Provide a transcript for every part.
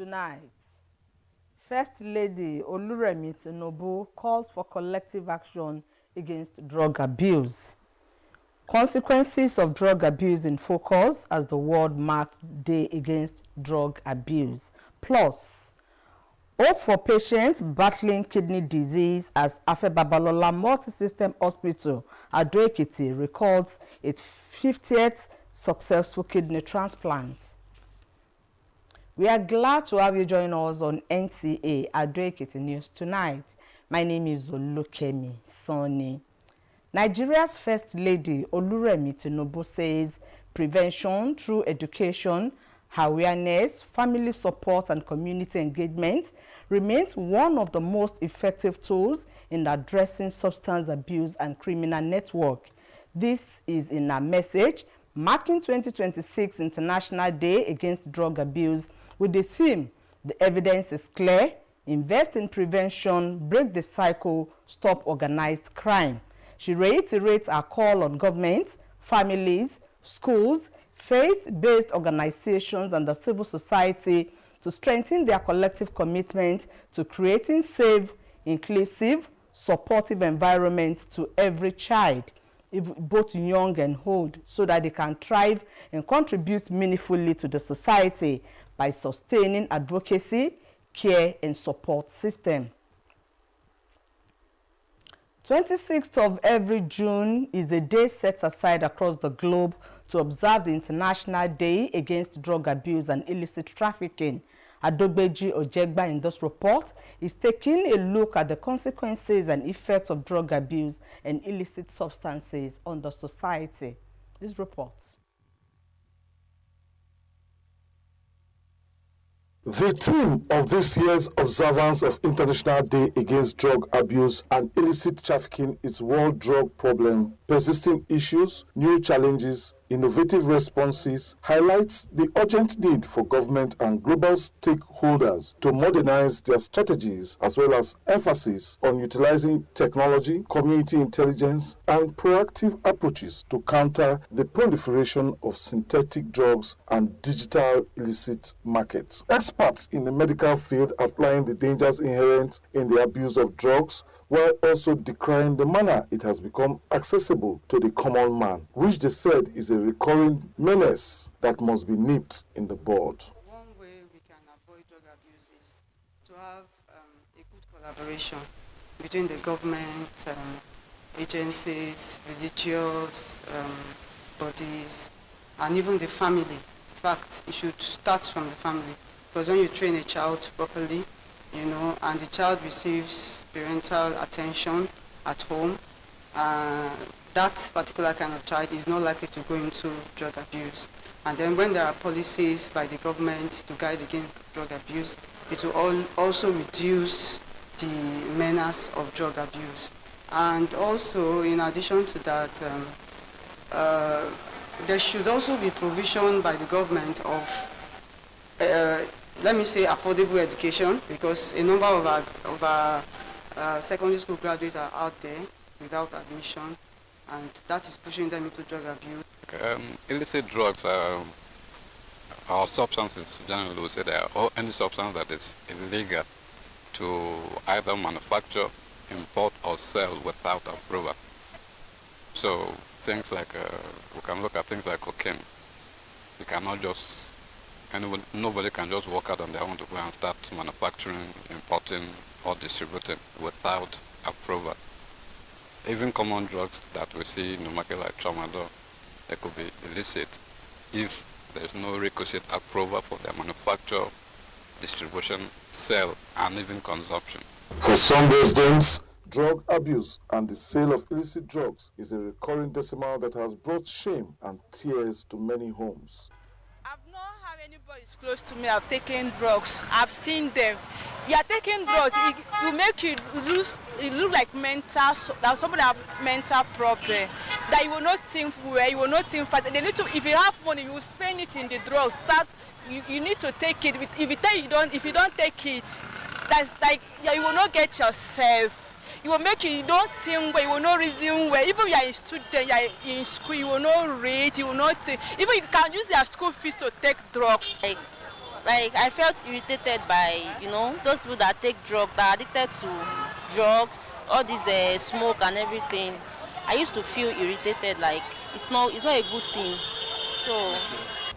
tonight. First Lady Oluremi Tinubu calls for collective action against drug abuse. Consequences of drug abuse in focus as the world marks Day Against Drug Abuse. Plus, hope for patients battling kidney disease as Afe Babalola Multi-System Hospital, Ado Ekiti, records its 50th successful kidney transplant. We are glad to have you join us on Nta Ado Ekiti News tonight. My name is Olukemi Sonny. Nigeria's First Lady Oluremi Tinubu says prevention through education, awareness, family support and community engagement remains one of the most effective tools in addressing substance abuse and criminal network. This is in a message marking 2026 International Day Against Drug Abuse with the theme, "The evidence is clear, invest in prevention, break the cycle, stop organized crime." She reiterates her call on governments, families, schools, faith-based organizations and the civil society to strengthen their collective commitment to creating safe, inclusive, supportive environment to every child, both young and old, so that they can thrive and contribute meaningfully to the society by sustaining advocacy, care, and support system. 26th of every June is a day set aside across the globe to observe the International Day Against Drug Abuse and Illicit Trafficking. Adogbeji Ojegba in this report is taking a look at the consequences and effects of drug abuse and illicit substances on the society. This report. The theme of this year's observance of International Day Against Drug Abuse and Illicit Trafficking is World Drug Problem, Persisting Issues, New Challenges, Innovative Responses, highlights the urgent need for government and global stakeholders to modernize their strategies as well as emphasis on utilizing technology, community intelligence, and proactive approaches to counter the proliferation of synthetic drugs and digital illicit markets. Experts in the medical field outline the dangers inherent in the abuse of drugs, while also decrying the manner it has become accessible to the common man, which they said is a recurring menace that must be nipped in the bud. One way we can avoid drug abuse is to have a good collaboration between the government, agencies, religious bodies, and even the family. In fact, it should start from the family, because when you train a child properly, and the child receives parental attention at home, that particular kind of child is not likely to go into drug abuse. And then when there are policies by the government to guide against drug abuse, it will also reduce the menace of drug abuse. And also, in addition to that, there should also be provision by the government of let me say affordable education, because a number of our secondary school graduates are out there without admission, and that is pushing them into drug abuse. Illicit drugs are substances, generally we say they are any substance that is illegal to either manufacture, import or sell without approval. So things like, we can look at things like cocaine. You cannot just nobody can just walk out on their own to go and start manufacturing, importing, or distributing without approval. Even common drugs that we see in the market like tramadol, they could be illicit if there's no requisite approval for their manufacture, distribution, sale, and even consumption. For some residents, drug abuse and the sale of illicit drugs is a recurring decimal that has brought shame and tears to many homes. I've not had anybody close to me. I've taken drugs. I've seen them. You are taking drugs. It will make you lose. It look like mental. That somebody have mental problem. That you will not think well. You will not think fast. They need to. If you have money, you will spend it in the drugs. You need to take it. If you don't take it, that's like you will not get yourself. It will make you don't think well, you will not reason well. Even if you are a student, you are in school, you will not read, you will not think. Even you can use your school fees to take drugs. Like Like, I felt irritated by, those people that take drugs, that are addicted to drugs, all this smoke and everything. I used to feel irritated, like it's not a good thing. So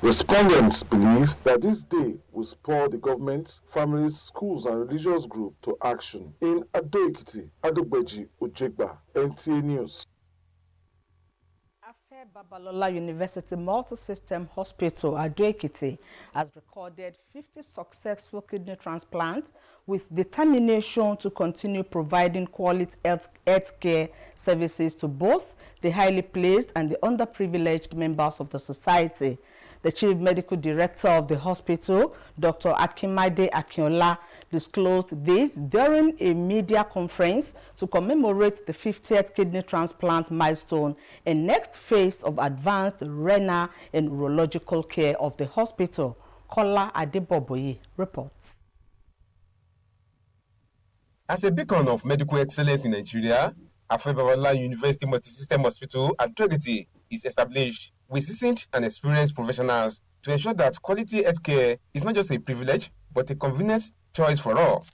Respondents believe that this day will spur the government, families, schools, and religious groups to action. In Ado Ekiti, Adogbeji Ojegba, NTA News. Afe Babalola University Multi-System Hospital, Ado Ekiti, has recorded 50 successful kidney transplants with determination to continue providing quality health care services to both the highly placed and the underprivileged members of the society. The Chief Medical Director of the hospital, Dr. Akimade Akinola, disclosed this during a media conference to commemorate the 50th kidney transplant milestone and next phase of advanced renal and urological care of the hospital. Kola Adeboboye reports. As a beacon of medical excellence in Nigeria, Afe Babalola University Multi-System Hospital at Ado Ekiti is established with seasoned and experienced professionals to ensure that quality healthcare is not just a privilege, but a convenient choice for all.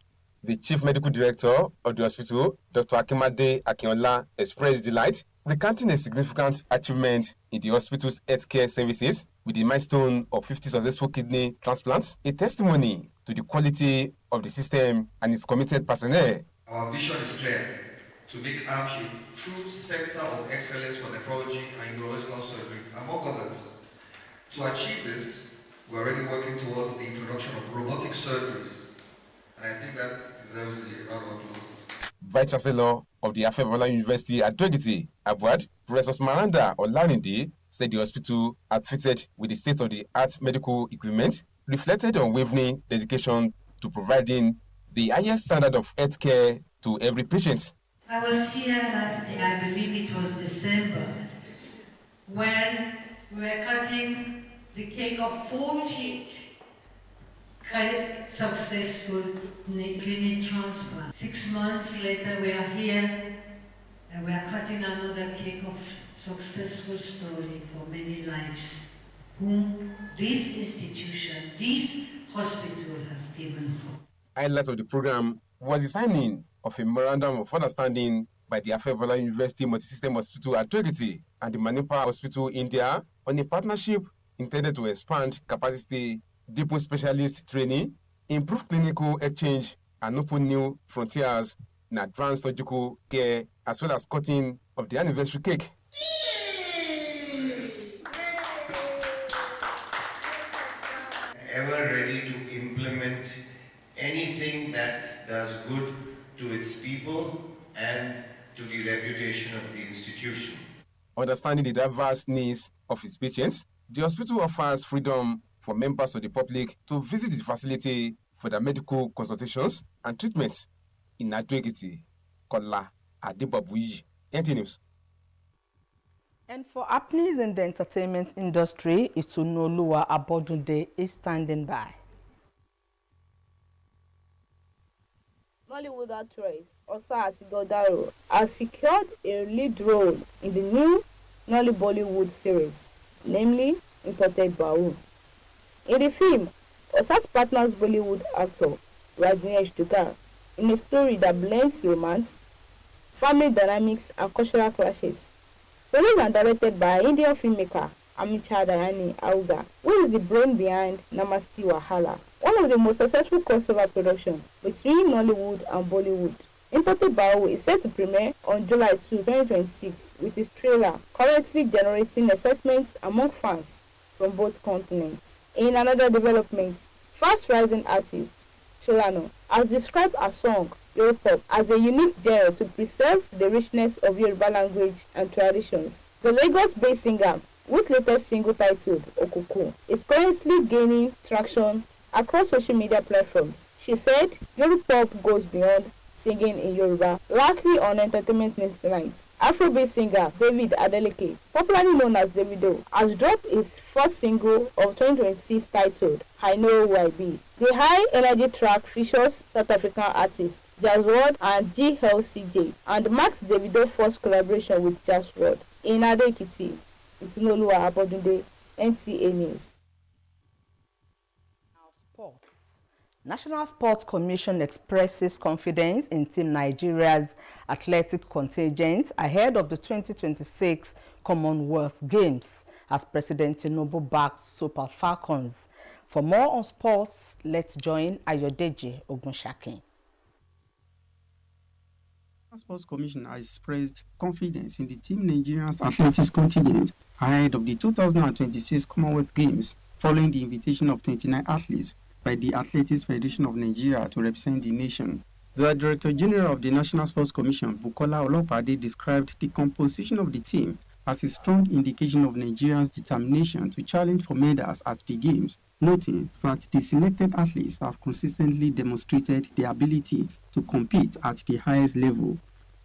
The Chief Medical Director of the hospital, Dr. Akimade Akinola, expressed delight, recounting a significant achievement in the hospital's healthcare services with the milestone of 50 successful kidney transplants, a testimony to the quality of the system and its committed personnel. Our vision is clear: to make AMSH a true center of excellence for nephrology and urological surgery, among others. To achieve this, we're already working towards the introduction of robotic surgeries, and I think that deserves a round of applause. Vice Chancellor of the Afe Babalola University at Ado Ekiti, Abuad, Professor Maranda Olarinde, said the hospital, outfitted with the state-of-the-art medical equipment, reflected unwavering dedication to providing the highest standard of healthcare to every patient. I was here last year, I believe it was December, when we were cutting the cake of 40 successful kidney transplant. 6 months later, we are here and we are cutting another cake of successful story for many lives, whom this institution, this hospital has given hope. Highlights of the program was the signing of a memorandum of understanding by the Afe Babalola University Multi-System Hospital at Ado Ekiti and the Manipur Hospital, India, on a partnership intended to expand capacity, deepen specialist training, improve clinical exchange, and open new frontiers in advanced surgical care, as well as cutting of the anniversary cake. Ever ready to implement anything that does good to its people and to the reputation of the institution. Understanding the diverse needs of its patients, the hospital offers freedom for members of the public to visit the facility for their medical consultations and treatments in Ado Ekiti. Kola Adeboboye, NTA News. And for happenings in the entertainment industry, Itunoluwa Abodunde is standing by. Nollywood actress Osa Asigodaro has secured a lead role in the new Bollywood series, namely Imported Bahu. In the film, Osa's partners Bollywood actor Rajneesh Duggar in a story that blends romance, family dynamics, and cultural clashes. Produced and directed by Indian filmmaker Amicha Dayani Auga, who is the brain behind Namaste Wahala, one of the most successful crossover productions between Nollywood and Bollywood. Imported Bahu is set to premiere on July 2, 2026, with its trailer currently generating excitement among fans from both continents. In another development, fast-rising artist Sholano has described her song Yoruba as a unique genre to preserve the richness of Yoruba language and traditions. The Lagos-based singer, whose latest single titled Okuku is currently gaining traction across social media platforms. She said Yoruba goes beyond singing in Yoruba. Lastly, on Entertainment News tonight, Afrobeat singer David Adeleke, popularly known as Davido, has dropped his first single of 2026 titled I Know Who I Be. The high-energy track features South African artists Jazzword and GLCJ and marks Davido's first collaboration with Jazzword. In Ado Ekiti, Itunoluwa Abodunde, NTA News. Sport. National Sports Commission expresses confidence in Team Nigeria's athletic contingent ahead of the 2026 Commonwealth Games as President Tinubu backs Super Falcons. For more on sports, let's join Ayodeji Ogunshakin. The Sports Commission has expressed confidence in the Team Nigeria's athletics contingent ahead of the 2026 Commonwealth Games following the invitation of 29 athletes by the Athletics Federation of Nigeria to represent the nation. The Director General of the National Sports Commission, Bukola Olopade, described the composition of the team as a strong indication of Nigeria's determination to challenge for medals at the Games, noting that the selected athletes have consistently demonstrated their ability to compete at the highest level.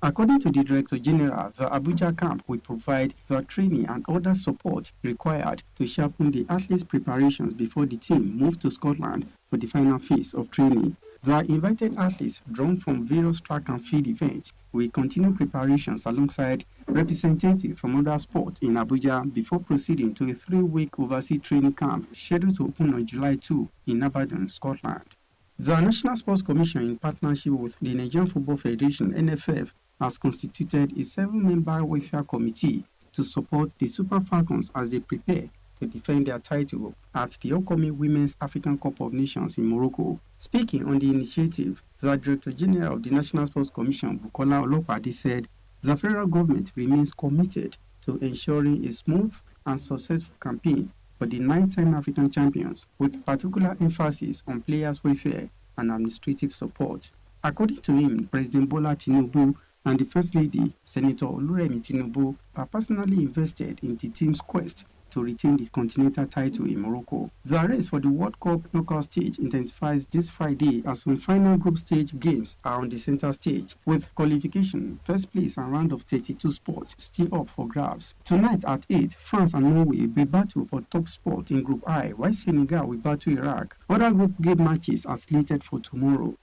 According to the Director General, the Abuja camp will provide the training and other support required to sharpen the athletes' preparations before the team move to Scotland for the final phase of training. The invited athletes drawn from various track and field events will continue preparations alongside representatives from other sports in Abuja before proceeding to a 3-week overseas training camp scheduled to open on July 2 in Aberdeen, Scotland. The National Sports Commission, in partnership with the Nigerian Football Federation (NFF), has constituted a 7-member welfare committee to support the Super Falcons as they prepare to defend their title at the upcoming Women's African Cup of Nations in Morocco. Speaking on the initiative, the Director General of the National Sports Commission, Bukola Olopade, said the federal government remains committed to ensuring a smooth and successful campaign for the 9-time African champions, with particular emphasis on players' welfare and administrative support. According to him, President Bola Tinubu and the First Lady, Senator Oluremi Tinubu, are personally invested in the team's quest to retain the continental title in Morocco. The race for the World Cup knockout stage intensifies this Friday as some final group stage games are on the center stage, with qualification, first place and round of 32 spots still up for grabs. Tonight at 8, France and Norway will battle for top spot in Group I, while Senegal will battle Iraq. Other group game matches are slated for tomorrow.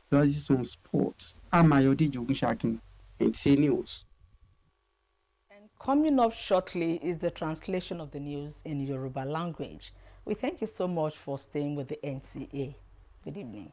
That is on sports. I'm Ayodeji Ogunshakin, NTA News. Coming up shortly is the translation of the news in Yoruba language. We thank you so much for staying with the NTA. Good evening.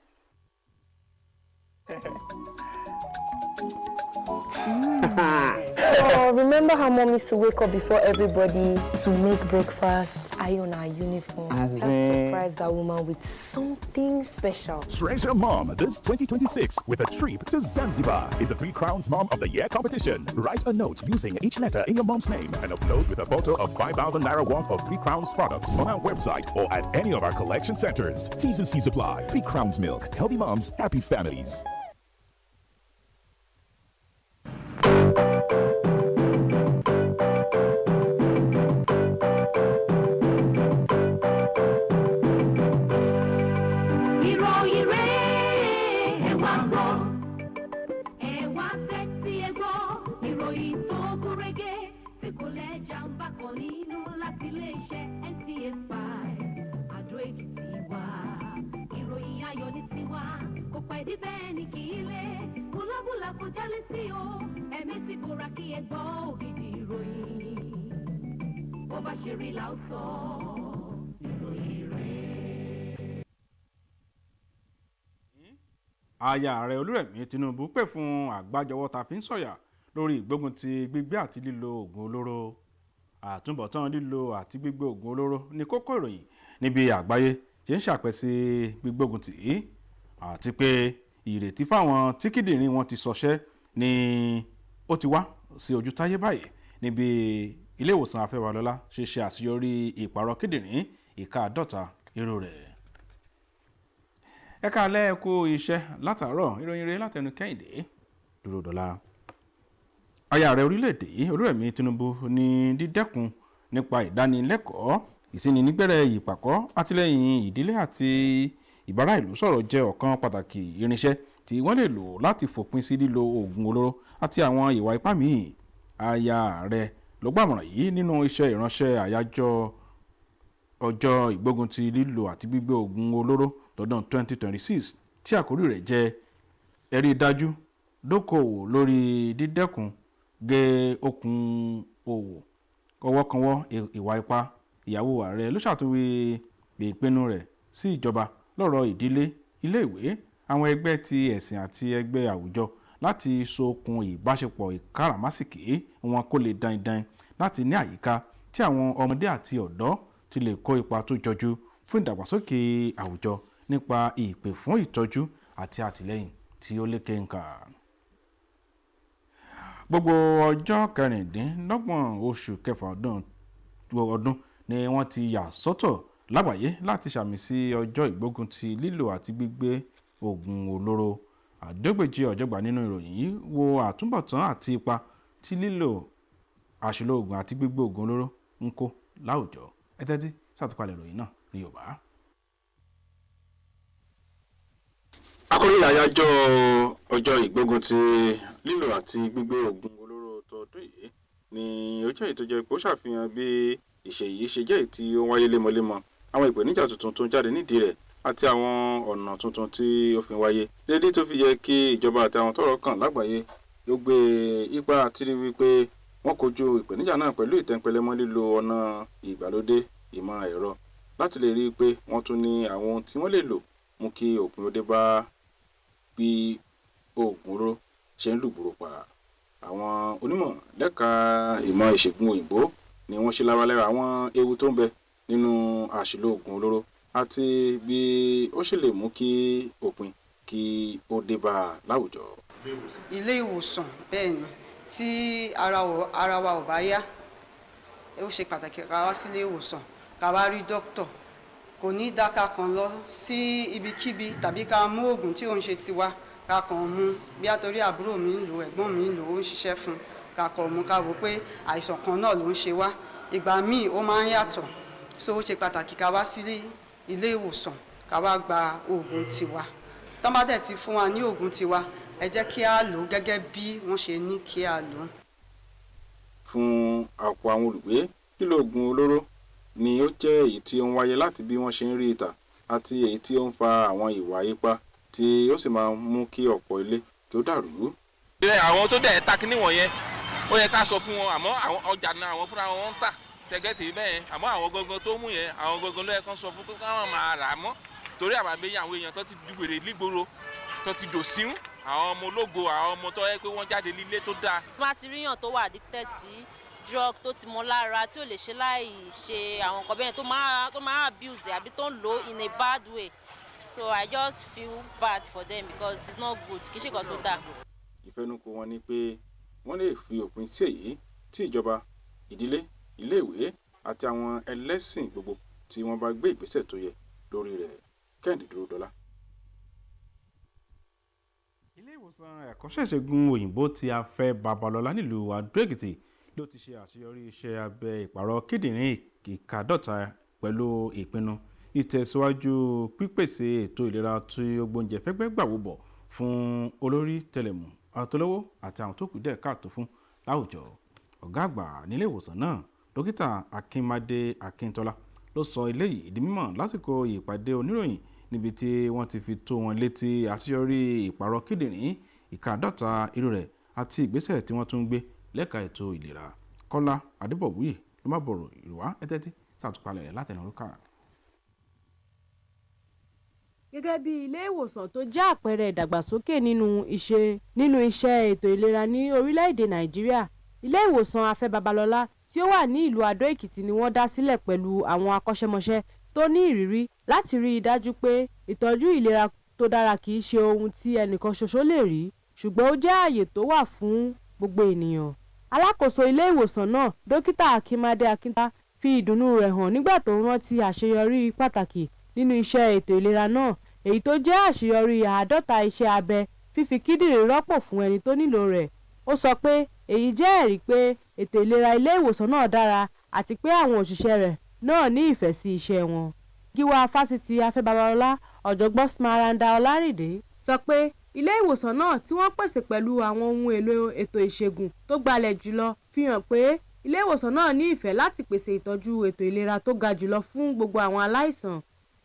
Oh, remember how mom used to wake up before everybody to make breakfast, iron our uniform? Let's surprise that woman with something special. Treasure Mom this 2026 with a trip to Zanzibar in the 3 Crowns Mom of the Year competition. Write a note using each letter in your mom's name and upload with a photo of 5,000 Naira worth of 3 Crowns products on our website or at any of our collection centers. T's and C's apply. 3 Crowns Milk. Healthy moms, happy families. Aya Ààrẹ Olúrẹ̀mí Tinubu pè fún àgbájọwọ́ ta fi ń sọ̀yà lórí ìgbógun ti gbígbé àti lílo oògùn olóró. Àtúbọ̀tán lílo àti gbígbé oògùn olóró ní kókó ìròyìn níbi àgbáyé ṣe ń ṣàpẹẹsí gbígbógun tì í àti pé ìrètí fáwọn tí kíndìnrín wọn ti sọṣẹ́ ni ó ti wá sí ojú táyé báyìí níbi ilé ìwòsàn Afẹ́wàlọ́lá ṣe àṣeyọrí ìpààrọ̀ kíndìnrín ìka 50 irú rẹ̀. Ẹ káalẹ́ ẹ kú iṣẹ́ látàárọ̀, ìròyìn rẹ̀ látẹnu Kẹ́hìndé dúró dọ́là. Aya Ààrẹ orílẹ̀-èdè Olúrẹ̀mí Tinubu ní dídẹ́kun nípa ìdánilẹ́kọ̀ọ́ ìsíninígbẹ̀rẹ̀ ìpàkọ́ àtìlẹ́yìn ìdílé àti ìbára ìlú sọ̀rọ̀ jẹ́ ọ̀kan pàtàkì irinṣẹ́ tí wọ́n lè lò láti fòpin sí lílo oògùn olóró àti àwọn ìwà ipá míì. Aya Ààrẹ ló gbàmọ̀ràn yìí nínú iṣẹ́ ìránṣẹ́ àyájọ́ ọjọ́ ìgbógun ti lílo àti gbígbé oògùn olóró tọdún 2026 tí àkórí rẹ̀ jẹ́ ẹ̀rí dájú dókòwò lórí dídẹ́kun gé okùn òwò ọwọ́kanwọ́ ìwà ipá. Ìyàwó ààrẹ ló ṣàtúnwí ìpinnu rẹ̀ sí ìjọba lọ́rọ̀ ìdílé ilé-ìwé, àwọn ẹgbẹ́ ti ẹ̀sìn àti ẹgbẹ́ àwùjọ láti sokùn ìbáṣepọ̀ ìkáràmásìkí wọn kó lè dandan láti ní àyíká tí àwọn ọmọdé àti ọ̀dọ́ ti lè kó ipa tó jọjú fún ìdàgbàsókè àwùjọ nípa ìpè fún ìtọ́jú àti àtìlẹ́yìn tí ó lékenkà. Gbogbo ọjọ́ 26 oṣù kẹfà ọdún ni wọ́n ti yà sọ́tọ̀ lágbàáyé láti ṣàmì sí ọjọ́ ìgbógun ti lílò àti gbígbé oògùn olóró. Àdógbèjì ọ̀jọ̀gbà nínú ìròyìn yìí wo àtúbọ̀tán àti ipa tí lílò àṣìlò oògùn àti gbígbé oògùn olóró ń kó láwùjọ. Ẹ tẹ́tí sàtúpalẹ̀ ìròyìn náà ní Yorùbá. Àkòrí àyájọ́ ọjọ́ ìgbógun ti lílò àti gbígbé oògùn olóró tọdún yìí ni ó jẹ́ èyí tó jẹ́ pé ó ṣàfihàn bí ìṣe yìí ṣe jẹ́ èyí tí ó wáyé lemọ́lemọ́, àwọn ìpèníjà tuntun tó ń jáde nídìí rẹ̀ àti àwọn ọ̀nà tuntun tí ó fi wáyé. Dédé tó fi yẹ kí ìjọba àti àwọn tọ́rọ̀ kàn lágbàáyé yóò gbé ipa àti rí wípé wọ́n kojú ìpèníjà náà pẹ̀lú ìtẹ́ńpẹlẹmọ́ lílo ọ̀nà ìgbàlódé ìmọ̀ ẹ̀rọ láti lè rí i pé wọ́n tún ní àwọn ohun tí wọ́n lè lò mú kí òpin ó dé bá bí oògùn olóró ṣe ń lùgbòrò pa. Àwọn onímọ̀ lẹ́ka ìmọ̀ ìṣègùn òyìnbó ni wọ́n ṣe lábálẹ́ra àwọn ewu tó ń bẹ nínú àṣìlò oògùn olóró àti bí ó ṣe lè mú kí òpin kí ó dé bá láwùjọ. Ilé ìwòsàn bẹ́ẹ̀ ni tí ara wa ò bá yá ó ṣe pàtàkì ká wá sílé ìwòsàn ká wá rí dókítà. Kò ní dáká kan lọ sí ibikíbi tàbí ká mú oògùn tí ó ń ṣe tiwa ká kàn mú bí àtòrí àbúrò mi ń lò ẹ̀gbọ́n mi ń lò ó ń ṣiṣẹ́ fún ká kàn mú ká wò pé àìsàn kan náà ló ń ṣe wá. Ìgbà míì ó máa ń yàtọ̀, so ó ṣe pàtàkì ká wá sí ilé ìwòsàn ká wá gba oògùn tiwa. Tán bá dẹ̀ ti fún wa ní oògùn tiwa ẹ jẹ́ kí a lò ó gẹ́gẹ́ bí wọ́n ṣe ní kí a lò ó. Fún àpò àwọn olùgbé, lílo oògùn olóró ni ó jẹ́ èyí tí ó ń wáyé láti bí wọ́n ṣe ń rí ìtà àti èyí tí ó ń fa àwọn ìwà ipá tí ó sì máa ń mú kí ọ̀pọ̀ ilé kí ó dàrú. Àwọn tó dẹ̀ ta kíní wọ̀nyẹn ó yẹ ká sọ fún wọn, àmọ́ àwọn ọjà náà àwọn fúnra wọn ń tà tẹ́gẹ́tì bẹ́ẹ̀, àmọ́ àwọn gangan tó mú yẹn àwọn gangan ló yẹ kán sọ fún kó káwọn máa rà á mọ́, torí àbàbẹ́yẹ àwọn èèyàn tó ti dùgbèrè lígboro tó ti dòsíún, àwọn ọmọ ológo àwọn ọmọ tó yẹ pé wọ́n jáde lílé tó dáa. Má ti ríyàn tó wà addicted sí drug tó ti mọ lára tí ò lè ṣe láì ṣe àwọn nǹkan bẹ́ẹ̀ tó máa abuse àbí tó ń lò in a bad way, so I just feel bad for them because it's not good, kì í ṣe nǹkan tó dáa. Ìfẹnukò wọn ni pé wọ́n lè fi òpin sí èyí tí ìjọba, ìdílé, iléèwé àti àwọn ẹlẹ́sìn gbogbo tí wọ́n bá gbé ìgbésẹ̀ tó yẹ lórí rẹ̀. Kẹ́hìndé Dúródọlá. Ilé ìwòsàn ẹ̀kọ́ṣẹ́ ìṣègùn òyìnbó tí Afẹ́ Babalọ́lá nílùú Adó Èkìtì ló ti ṣe àṣeyọrí iṣẹ́ abẹ ìpààrọ̀ kíndìnrín ìkàdọ́ta pẹ̀lú ìpinnu ìtẹ̀síwájú pípèsè ètò ìlera tí ó gbóúnjẹ fẹ́gbẹ́ gbàwó bọ̀ fún olórí tẹlẹ̀mù àtolówó àti àwọn tó kù díẹ̀ káàtó fún láwùjọ. Ọ̀gá àgbà nílé ìwòsàn náà, dókítà Akínmádé Akíntọ́lá ló sọ eléyìí di mímọ̀ lásìkò ìpàdé oníròyìn níbi tí wọ́n ti fi tó wọn létí àṣeyọrí ìpààrọ̀ kíndìnrín ìkàdọ́ta irú rẹ̀ àti ìgbésẹ̀ tí wọ́n tún gbé lẹ́ka ètò ìlera. Kọ́lá Adébọ̀wúyè ló má bọ̀rọ̀ ìrùwá ẹtẹ́tí sàtúpalẹ̀ rẹ̀ látẹnu orúkà. Gẹ́gẹ́ bí ilé ìwòsàn tó jẹ́ àpẹẹrẹ ìdàgbàsókè nínú iṣẹ́ ètò ìlera ní orílẹ̀-èdè Nàìjíríà, ilé ìwòsàn Afẹ́ Babalọ́lá tí ó wà ní ìlú Adó Èkìtì ni wọ́n dá sílẹ̀ pẹ̀lú àwọn akọ́ṣẹ́mọṣẹ́ tó ní ìrírí láti rí i dájú pé ìtọ́jú ìlera tó dára kì í ṣe ohun tí ẹnìkan ṣoṣo lè rí, ṣùgbọ́n ó jẹ́ àyè tó wà fún gbogbo ènìyàn. Alákòóso ilé ìwòsàn náà, dókítà Akínmádé Akíntọ́lá, fi ìdùnnú rẹ̀ hàn nígbà tó ń rántí àṣeyọrí pàtàkì nínú iṣẹ́ ètò ìlera náà, èyí tó jẹ́ àṣeyọrí 50 iṣẹ́ abẹ fífi kíndìnrín rọ́pò fún ẹni tó nílò rẹ̀. Ó sọ pé èyí jẹ́ ẹ̀rí pé ètò ìlera ilé ìwòsàn náà dára àti pé àwọn òṣìṣẹ́ rẹ̀ náà ní ìfẹ́ sí iṣẹ́ wọn. Gíwá fásitì Afẹ́ Babalọ́lá, ọ̀jọ̀gbọ́n Smaranda Ọlárìndé, sọ pé ilé ìwòsàn náà tí wọ́n pèsè pẹ̀lú àwọn ohun èlò ètò ìṣègùn tó gbalẹ̀ jùlọ fi hàn pé ilé ìwòsàn náà ní ìfẹ́ láti pèsè ìtọ́jú ètò ìlera tó ga jùlọ fún gbogbo àwọn aláìsàn.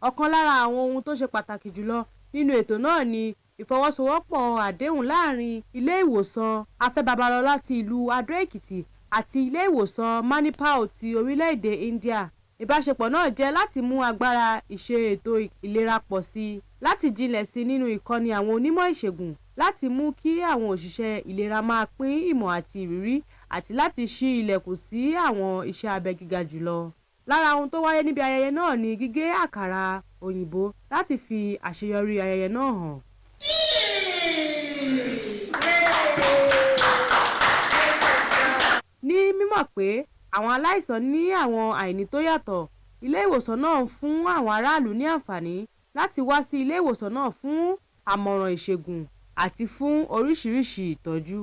Ọ̀kan lára àwọn ohun tó ṣe pàtàkì jùlọ nínú ètò náà ni ìfọwọ́sowọ́pọ̀ àdéhùn láàrin ilé ìwòsàn Afẹ́ Babalọ́lá ti ìlú Adó Èkìtì àti ilé ìwòsàn Manipal ti orílẹ̀-èdè India. Ìbáṣepọ̀ náà jẹ́ láti mú agbára ìṣe ètò ìlera pọ̀ sí i láti jinlẹ̀ sí nínú ìkọ́ni àwọn onímọ̀ ìṣègùn láti mú kí àwọn òṣìṣẹ́ ìlera máa pín ìmọ̀ àti ìrírí àti láti ṣí ilẹ̀kùn sí àwọn iṣẹ́ abẹ gíga jùlọ. Lára ohun tó wáyé níbi ayẹyẹ náà ni gígé àkàrà òyìnbó láti fi àṣeyọrí ayẹyẹ náà hàn. Ní mímọ̀ pé àwọn aláìsàn ní àwọn àìní tó yàtọ̀, ilé ìwòsàn náà ń fún àwọn aráàlú ní àǹfààní láti wá sí ilé ìwòsàn náà fún àmọ̀ràn ìṣègùn àti fún oríṣiríṣi ìtọ́jú.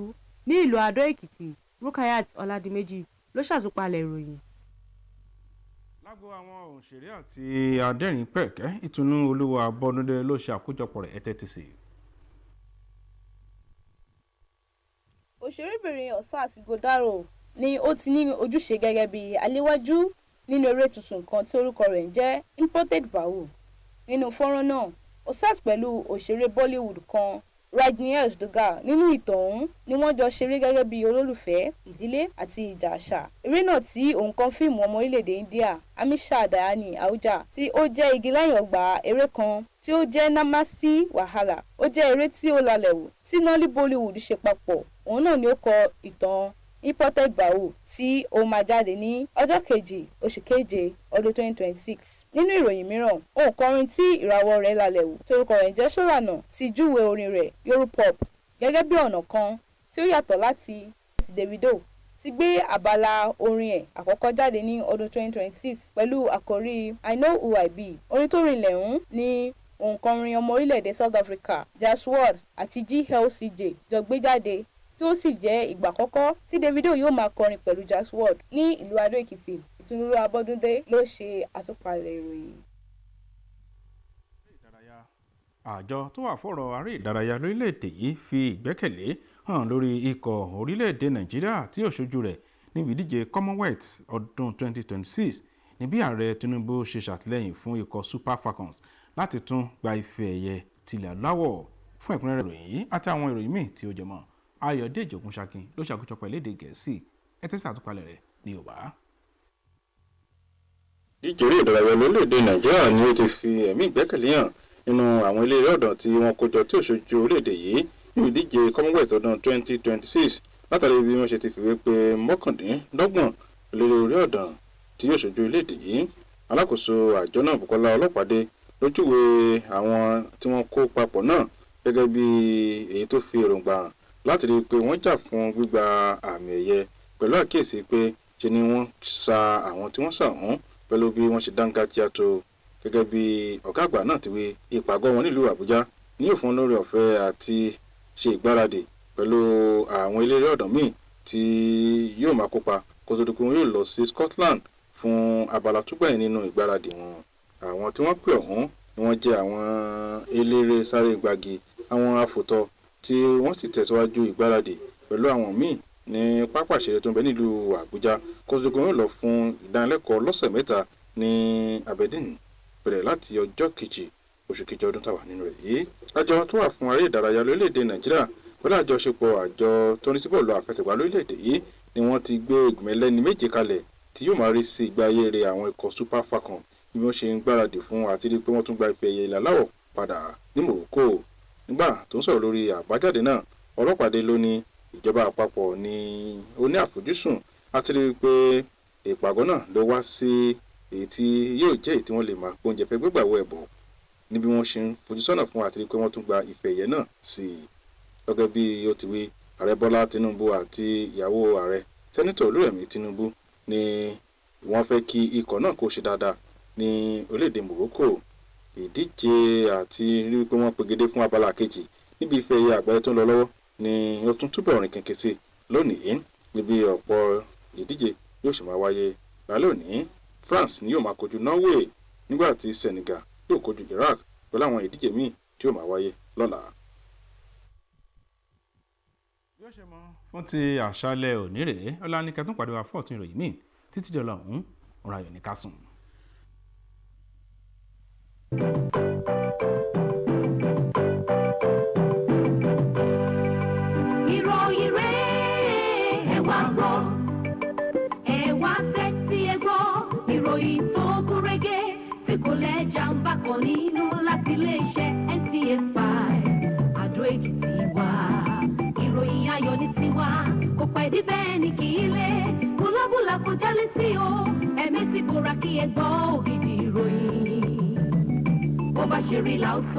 Ní ìlú Adó Èkìtì, Rukayat Ọládìméjì ló ṣàtúpalẹ̀ ìròyìn. Lágbo àwọn òṣèré àti adẹ́rìn pẹ̀kẹ́, Ìtùnú Olúwa Bọ́dúndé ló ṣe àkójọpọ̀ rẹ̀ ẹ̀tẹ́tìsì. Òṣèrébìnrin Osas Godaro ni ó ti ní ojúṣe gẹ́gẹ́ bí aléwájú nínú eré tuntun kan tí orúkọ rẹ̀ ń jẹ́ Imported Bahu. Nínú fọ́nrán náà, Osas pẹ̀lú òṣèré Bollywood kan Rajneesh Duggal nínú ìtàn ọ̀hún ni wọ́n jọ ṣeré gẹ́gẹ́ bí olólùfẹ́, ìdílé àti ìjà àṣà. Eré náà tí òǹkọ̀wé fíìmù ọmọ orílẹ̀-èdè India Amisha Dayani Ahuja tí ó jẹ́ igi lẹ́yìn ọgbà eré kan tí ó jẹ́ Namasi Wahala. Ó jẹ́ eré tí ó lálẹ́ wò tí Nolly Bollywood ṣe papọ̀. Òun náà ni ó kọ ìtàn Imported Bahu tí ó máa jáde ní ọjọ́ kejì oṣù keje ọdún 2026. Nínú ìròyìn mìíràn, òǹkọrin tí ìràwọ̀ rẹ̀ lálẹ́ wò tí orúkọ rẹ̀ jẹ́ Ṣọ́lànà ti júwe orin rẹ̀ Yorùpop gẹ́gẹ́ bí ọ̀nà kan tí ó yàtọ̀ láti Davido ti gbé àbálá orin ẹ̀ àkọ́kọ́ jáde ní ọdún 2026 pẹ̀lú àkòrí I Know Who I Be. Orin tó rinlẹ̀ ń ní òǹkọrin ọmọ orílẹ̀-èdè South Africa Jaswad àti GLCJ jọ gbé jáde tí ó sì jẹ́ ìgbà àkọ́kọ́ tí Davido yóò máa kọrin pẹ̀lú Jaswad ní ìlú Adó Èkìtì. Ìtùnú Olúwa Bọ́dúndé ló ṣe àtúpalẹ̀ ìròyìn. Àjọ tó wà fọ́rọ̀ aré ìdárayá lórílẹ̀‐èdè yìí fi ìgbẹ́kẹ̀lé hàn lórí ikọ̀ orílẹ̀‐èdè Nàìjíríà tí yóò ṣojú rẹ̀ níbi ìdíje Commonwealth ọdún 2026 ní bí ààrẹ Tinubu ṣe ṣàtìlẹ́yìn fún ikọ̀ Super Falcons láti tún gba ife ẹ̀yẹ tilẹ̀ adúláwọ̀. Fún ẹ̀kúnrẹ́rẹ́ ìròyìn yìí àti àwọn ìròyìn míì tí ó jẹ mọ́, Ayọ̀dèjì Ògúnṣakin ló ṣàkójọpọ̀ lédè Gẹ̀ẹ́sì, ẹtẹ́sí àtúpalẹ̀ rẹ̀ ní Yorùbá. Díje eré ìdárayá lórílẹ̀‐èdè Nàìjíríà ni ó ti fi ẹ̀mí ìgbẹ́kẹ̀lé hàn nínú àwọn ilé ọ̀dàn tí wọ́n kójọ tí òṣojú orílẹ̀‐èdè yìí nínú ìdíje Commonwealth ọdún 2026 látàrí bí wọ́n ṣe ti fìwé pé mọ́kàndínlọ́gbọ̀n lórí orí ọ̀dàn tí òṣojú orílẹ̀‐èdè yìí. Alákòóso àjọ náà Bùkọ́lá Ọlọ́pàdé lójúwe àwọn tí wọ́n kó papọ̀ náà gẹ́gẹ́ bí èyí tó fi èròǹgbà hàn láti rí i pé wọ́n jà fún gbígba àmì ẹ̀yẹ pẹ̀lú àkíyèsí pé ṣe ni wọ́n sa àwọn tí wọ́n sà wọ́n pẹ̀lú bí wọ́n ṣe dángájíá tó. Gẹ́gẹ́ bí ọ̀gá àgbà náà ti wí, ìpàgọ́ wọn nílùú Àbújá ní yóò fún lórí ọ̀fẹ́ àti ṣe ìgbáradì pẹ̀lú àwọn eléré ọ̀dàn míì tí yóò máa kópa kó tó di pé wọn yóò lọ sí Scotland fún abala tó gbẹ̀yìn nínú ìgbáradì wọn. Àwọn tí wọ́n pè ọ̀hún ni wọ́n jẹ́ àwọn eléré sáré ìgbági, àwọn afòtọ́ tí wọ́n sì tẹ̀síwájú ìgbáradì pẹ̀lú àwọn míì ní pápá ìṣeré tó ń bẹ nílùú Àbújá kó tó di pé wọn yóò lọ fún ìdánilẹ́kọ̀ọ́ lọ́sẹ̀ mẹ́ta ní Aberdeen bẹ̀rẹ̀ láti ọjọ́ kejì oṣù kejì ọdún táwa nínú rẹ̀ yìí. Àjọ tó wà fún aré ìdárayá lórílẹ̀‐èdè Nàìjíríà pẹ̀lú àjọṣepọ̀ àjọ tó ní sí bọ́ọ̀lù àfẹsẹ̀gbá lórílẹ̀‐èdè yìí ni wọ́n ti gbé ìgbìmọ̀ ẹlẹ́ni méje kalẹ̀ tí yóò máa rí sí ìgbé ayé rẹ̀ àwọn ikọ̀ Super Falcons bí wọ́n ṣe ń gbáradì fún àti rí pé wọ́n tún gba ife ẹ̀yẹ ilẹ̀ aláwọ̀ padà ní Morocco. Nígbà tó ń sọ̀rọ̀ lórí àbájáde náà, Ọlọ́pàdé ló ní ìjọba àpapọ̀ ni ó ní àfojúsùn àti rí pé ìpàgọ́ náà ló wá sí èyí tí yóò jẹ́ èyí tí wọ́n lè máa gbóúnjẹ fẹ́ gbégbàwọ́ ẹ̀bùn níbi wọ́n ṣe ń fojú sọ́nà fún àti rí pé wọ́n tún gba ife ẹ̀yẹ náà sí i. Gẹ́gẹ́ bí ó ti wí, ààrẹ Bọ́lá Tinubu àti ìyàwó ààrẹ sẹ́nitọ̀ Olúrẹ̀mí Tinubu ni wọ́n fẹ́ kí ikọ̀ náà kó ṣe dáadáa ní orílẹ̀-èdè Morocco. Ìdíje àti rí pé wọ́n pegedé fún abala kejì níbi ife ẹ̀yẹ àgbáyé tó ń lọ lọ́wọ́ ni ó tún túbọ̀ rìn kẹ̀kẹ́ sí lónìí níbi ọ̀pọ̀ ìdíje yóò ṣe máa wáyé. Lálẹ́ òní, France ni yóò máa kojú Norway nígbà tí Senegal yóò kojú Iraq pẹ̀lú àwọn ìdíje míì tí yóò máa wáyé lọ́la. Bí ó ṣe mọ fún ti àṣálẹ́ òní rèé, ọlá ní kẹtún pàdé wa fọ́ọ̀tún ìròyìn míì títí di ọ̀la ọ̀hún ọ̀rọ̀ ayọ̀ ní ká sùn. Ìròyìn rẹ̀ ẹ wá gbọ́, ẹ wá tẹ́tí ẹ gbọ́, ìròyìn tó gún régé tí kò lẹ́jà ń bá kan nínú láti iléeṣẹ́ ẹ̀dí bẹ́ẹ̀ ni kì í lé búlábúlà kò jálé tí o ẹ̀mí ti bora kí ẹ gbọ́ ògidì ìròyìn bó bá ṣe rí la ó sọ.